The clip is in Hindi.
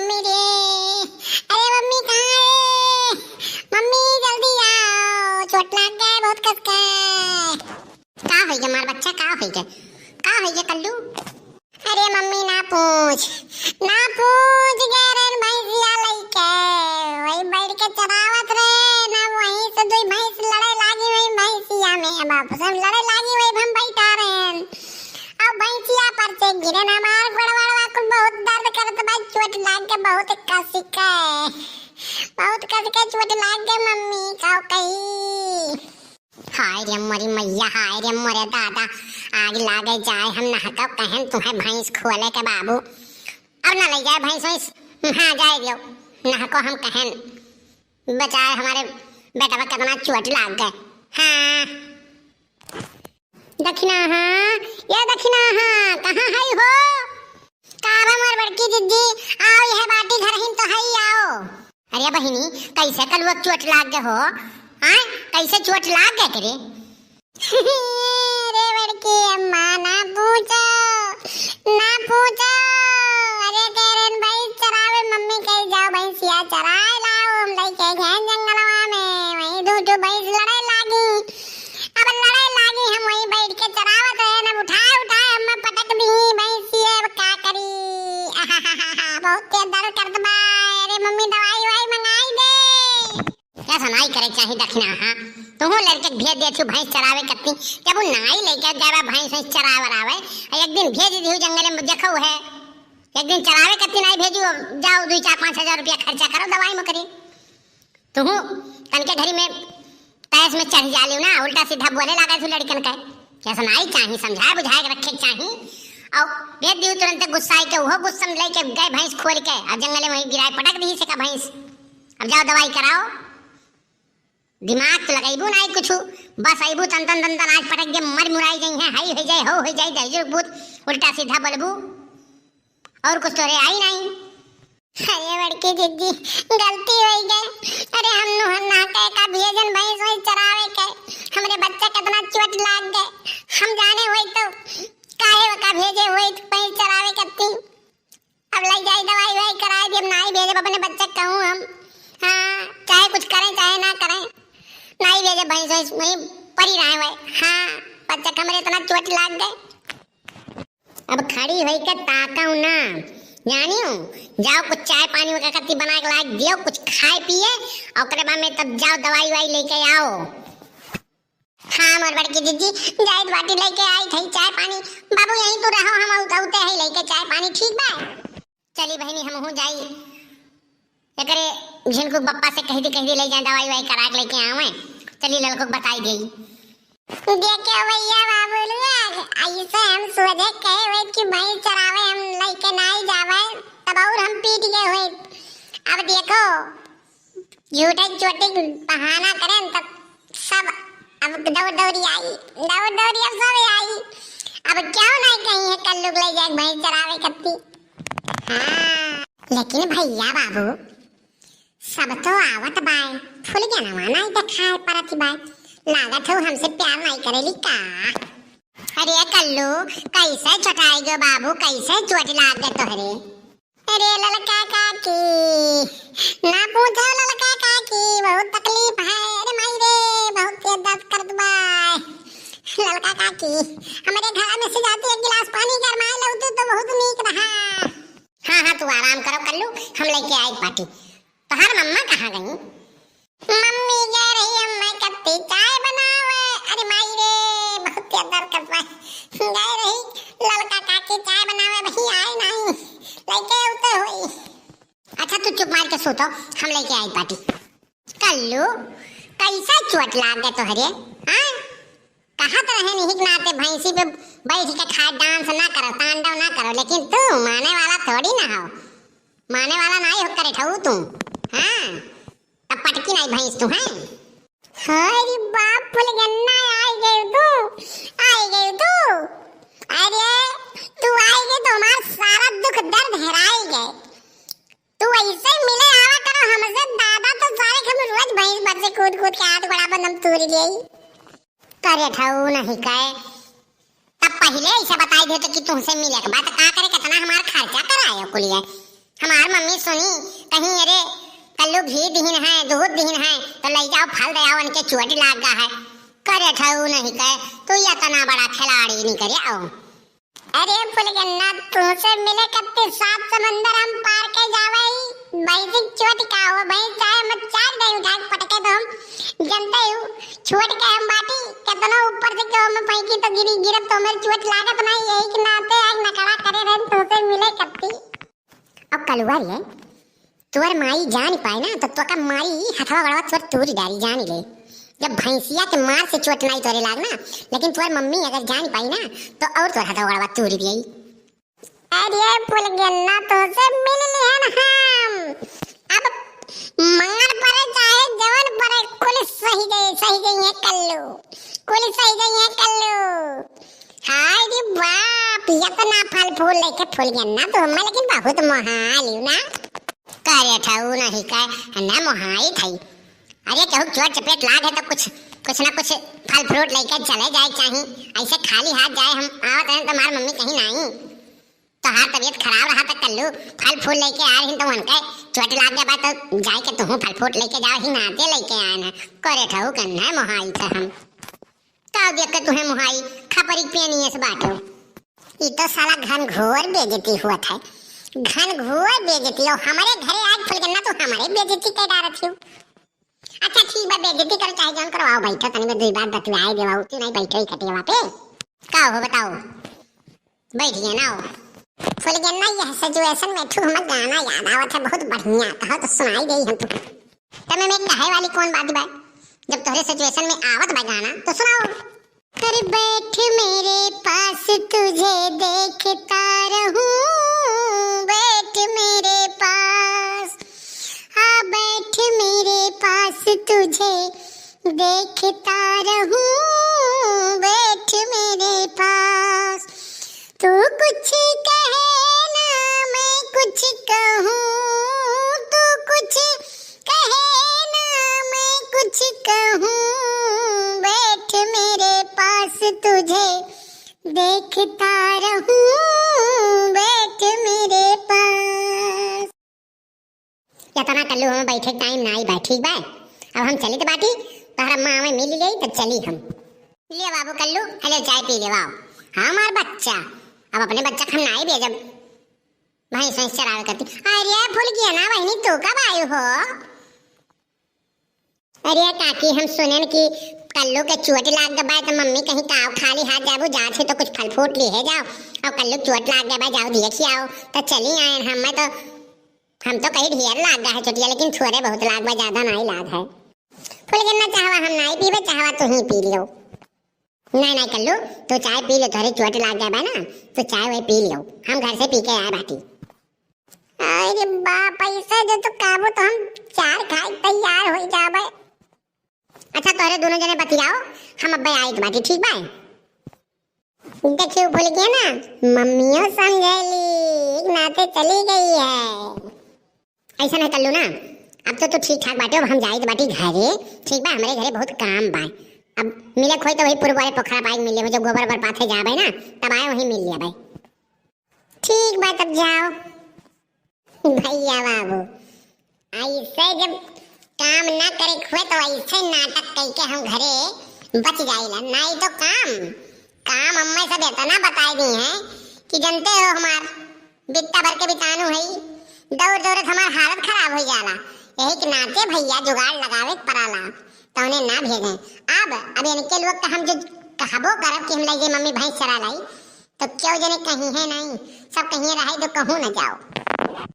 मम्मी रे, अरे मम्मी कहाँ है? मम्मी जल्दी आओ, चोट लग गया बहुत कस के। का हो गया मार बच्चा, का हो गया कल्लू? अरे मम्मी ना पूछ गैरन भैंसिया लइके वही बैठ के चरावत रहे ना, वहीं से दो भैंस लड़े लागी वही भैंसिया में, अब आपस में लड़े लागी वही हम बैठा रहे। अब भैंसिया पर से गिरे ना, मार गड़बड़वा कुल बहुत दर्द करत बा, चोट लाग के बहुत कस के चोट लाग के मम्मी का कही। हाय रे मोरी मैया, हाय रे मोरे दादा, आग लागे जाए हम नहका कहन तुम्हें भैंस खोले के बाबू। अब ना ले जाए भैंस, हाँ जाए दियो नहको हम कहन, बचाए हमारे बेटा का कितना चोट लाग गए। हाँ दक्षिणा, हाँ ये दक्षिणा, हाँ कहाँ है हो? कार हमार बड़की दीदी आओ, यह बाटी घर ही तो है, आओ। अरे बहिनी कैसे कल वो चोट लाग गए हो? हाँ कैसे चोट लाग गए करे? अरे बड़की अम्मा ना पूछो, अरे करण भाई चरावे मम्मी कही जाओ भैंसिया चराए लाओ, हम लेके गए जंगलवा में, वही दो भैंस लड़ाई लागी। अब लड़ाई लागी हम वही बैठ के चरावत रहे ना, उठाए अम्मा पटक दी भैंसिया, अब क्या करी? बहुत तेज दर्द करत बा। अरे मम्मी दवाई मंगाई दे। क्या सुनाई करे चाहिए दक्षिणा, हाँ तुम लड़के भेज दे भैंस चरावे कत्ती, जब नाई लेके जावे भैंस चरावे रावे, एक दिन भेज दी जंगल में देखो है, एक दिन चरावे कत्ती नहीं भेजू, जाओ 2-4-5 हजार रुपया खर्चा करो दवाई में करी। तुम तनके घरी में तैस में चढ़ जालियो ना, उल्टा सीधा बोले लगा तू लड़कन का। क्या सुनाई चाहिए, समझाए बुझाए के रखे चाहिए, और भेज दी तुरंत गुस्सा के, वो गुस्सा में लेके गए भैंस खोल के और जंगल में वही गिराए पटक दी से का भैंस। अब जाओ दवाई कराओ, दिमाग तो लगाइबू नहीं कुछ, बस आइबू तन आज पटक के मर मुराई जाई है, हाई हो जाए हो जाए दहजो भूत, उल्टा सीधा बोलबू और कुछ तो रे आई नहीं। अरे बड़की दीदी गलती हो गई, अरे हम नुहन्ना का भेजन भैंस वही चरावे के, हमरे बच्चा कितना चोट लाग गए, हम जाने होई तो काहे का भेजे होई तो भैंस चरावे कत्ती। अब ले जाई दवाई वही कराए, जब नहीं भेजे अपने बच्चे कहूँ हम, हाँ चाहे कुछ करें चाहे ना करें, नहीं भेजे भैंस वही पड़ी रहे हुए। हाँ बच्चा कमरे इतना चोट लाग गए। अब खड़ी हुई के ताकाऊ ना जानियो, जाओ कुछ चाय पानी वगैरह कत्ती बना के लाग दियो, कुछ खाए पिए और करे बाद में तब जाओ दवाई वाई लेके आओ। हाँ मोर बड़की दीदी जाए बाटी लेके आई थी चाय पानी, बाबू यहीं तो रहो, हम उठौते हैं लेके चाय पानी, ठीक बा? चली बहनी हम हो जाई एकरे झिनको बप्पा से कह दी ले जाए दवाई वाई करा के लेके आवे, चली लड़को बताई गई। देखियो भैया बाबू लोग ऐसे हम सोचे कहे हुए कि भैंस चरावे हम लेके नहीं जावे, तब और हम पीट गए हुए। अब देखो झूठे छोटे बहाना करें तब सब अब दौड़ी आई, अब सब आई। अब क्यों नहीं कहीं है कल लोग ले जाए भैंस चरावे कत्ती। हाँ लेकिन भैया बाबू सब तो आवत बाय, फुल गया ना नहीं दिखाए परत बाय, लागत हो हमसे प्यार नहीं करेली का? अरे कल्लू कैसे चटाई गो बाबू, कैसे चोट लाग गए तोहरे? अरे ललका काकी ना पूछो ललका काकी, बहुत तकलीफ है, अरे माई रे बहुत तेज दर्द करत बा। ललका काकी हमारे घर में से जाती एक गिलास पानी गरमाए लो तो बहुत नीक रहा। हाँ तू आराम करो कल्लू, हम लेके आई पार्टी। तो हर मम्मा कहाँ गई? मम्मी जा रही अम्मा कत्ती चाय बनावे, अरे माई रे बहुत तेज दर्द करत बा, जा रही ललका काकी चाय बनावे, वही आए नहीं लेके उते होई। अच्छा तू चुप मार के सो, तो हम लेके आई पार्टी। कल्लू कैसा चोट लाग गए तोहरे? हाँ कहा तो रहे नहीं नाते भैंसी पे बैठ के खाए डांस ना करो तांडव ना करो, लेकिन तू माने वाला थोड़ी ना हो, माने वाला नहीं हो करे ठहू तू। हाँ अब पटकी नहीं भैंस तू है। अरे बाप फुल गन्ना आई गई तू, अरे तू आई गई तो हमारा सारा दुख दर्द हराई गए। तू ऐसे मिले आवा करो हमसे, दादा तो सारे हम रोज भैंस भर से कूद के हाथ बड़ा बंदम तूरी गई करे ठहू नहीं कहे, तब पहले ऐसा बताई देते कि तुमसे मिले के बाद का करे कितना हमारा खर्चा कराए कुलिए। हमार मम्मी सुनी कहीं अरे कल्लू घी दीन है दूध दीन है तो ले जाओ फल दे आओ उनके चोट लाग गा है करे ठाऊ नहीं कहे तो या तना बड़ा खिलाड़ी नहीं करे आओ। अरे फुलगन्ना तुमसे मिले कत्ते 7 समंदर हम पार के जावई भाई चोट का हो भाई चाहे मत चार दे उठा के पटके तो हम जनते हो छोड़ के हम बाटी कितना ऊपर से क्यों मैं पैकी तो गिरी गिरत तो मेरी चोट लागत नहीं यही के नाते आज नकड़ा करे रहे तुमसे मिले कत्ती। अब कलुआ रे तोर माई जान पाए ना तो का मारी हथवा गड़वा तोर तूरी डारी जान ले जब भैंसिया के मार से चोट नहीं तोरे लागना लेकिन तोर मम्मी अगर जान पाई ना तो और तोर हथवा गड़वा तूरी दी। अरे फुलगन्ना तो से मिल लिए हैं हम अब मंगल पर चाहे जवन पर कुल सही गई है कल्लू कुल सही गई है कल्लू। हाय रे बाप इतना फल फूल लेके फुलगन्ना तो हमें लेकिन बहुत मोहाली ना करे ठाऊ नहीं कहे ना मोहाई थई। अरे कहू चोट चपेट लाग है तो कुछ ना कुछ फल फ्रूट लेकर चले जाए चाहिए ऐसे खाली हाथ जाए हम आवत रहे तो हमार मम्मी कहीं नहीं तो हाथ तबीयत खराब रहा तो कल्लू फल फूल लेके आ रही तो उनके चोट लाग गया तो जाए के तुम फल फ्रूट लेके जाओ ही नाते लेके आए ना करे ठाऊ करना है मोहाई से हम का देख के तुम्हें मोहाई खपरी पेनी है बाटो ये तो साला घन घोर बेइज्जती हुआ था घन घोर बेइज्जती हो हमारे घरे आज फुलगन्ना तो हमारे बेइज्जती कर रहा थी। अच्छा ठीक बा बेइज्जती कर चाहे जान करवाओ बैठो तनी में 2 बार बतवाए देवाओ तू नहीं बैठो ही खटिया वहां पे का हो बताओ बैठिए ना फुलगन्ना यह सिचुएशन में तू हमें गाना याद आवत है बहुत बढ़िया कहो तो सुनाई गई हम तो तमे में कहे वाली कौन बात बा जब तोहरे सिचुएशन में आवत बा गाना तो सुनाओ। कर बैठ मेरे पास तुझे देखता रहूं बैठ मेरे पास हाँ बैठ मेरे पास तुझे देखता रहूं बैठ मेरे पास तू कुछ कहे ना मैं कुछ कहूं तू कुछ कहे ना मैं कुछ कहूं बैठ मेरे पास तुझे देखता रहूं बैठ मेरे पास। इतना कल्लू हमें बैठे टाइम ना आई बैठी बा अब हम चली तो बाटी तोहरा माँ में मिल गई तो चली हम ले बाबू कल्लू हेलो चाय पी ले वाओ हमार बच्चा अब अपने बच्चा खन ना ही भेजब भाई संस चरावे करती। अरे भूल गया ना बहनी तू कब आई हो। अरे काकी हम सुने कि कल्लू के चोट लाग गया तो मम्मी कहीं काव खाली हाथ जाबू जा थे तो कुछ फल फ्रूट लिए जाओ और कल्लू चोट लाग गया जाओ देखी आओ तो चली आए हम तो कहीं ढेर लाग गया है चोटिया लेकिन थोड़े बहुत लाग बा ज्यादा नहीं लाग है। फुलगन्ना चाहवा हम नहीं पीबे चाहवा तू ही पी लियो नहीं कल्लू तो चाय पी ले थोड़ी चोट लाग गया ना तो चाय वही पी लियो हम घर से पी के आए बाटी। अरे बाप ऐसा जो तो काबू तो हम 4 खाए तैयार हो जाबे। अच्छा तोरे दोनों जने बतियाओ हम अब आए तो बाटी ठीक बा। देखियो भूल गया ना मम्मियों समझेली नाते चली गई है ऐसा नहीं कल्लू ना अब तो ठीक ठाक बाटे अब हम जाए तो बाटी घरे ठीक बा हमारे घरे बहुत काम बा अब मिले खोई तो वही पूर्व वाले पोखरा पाई मिल ले जब गोबर पर पाथे जाबे ना तब आए वहीं मिल लिया भाई ठीक बा तब जाओ भैया बाबू ऐसे जब काम ना करे खुए तो ऐसे नाटक करके हम घरे बच जाइला नहीं तो काम अम्मा सब इतना बताई दी है कि जानते हो हमार बित्ता भर के बितानु है दौड़ हमार हालत खराब हो जाला यही के नाते भैया जुगाड़ लगावे पराला तो उन्हें ना भेजे अब इनके लोग का हम जो कहबो करब कि हम लगे मम्मी भैंस चरा लाई तो क्यों जने कहीं है नहीं सब कहीं रहे तो कहूँ न जाओ।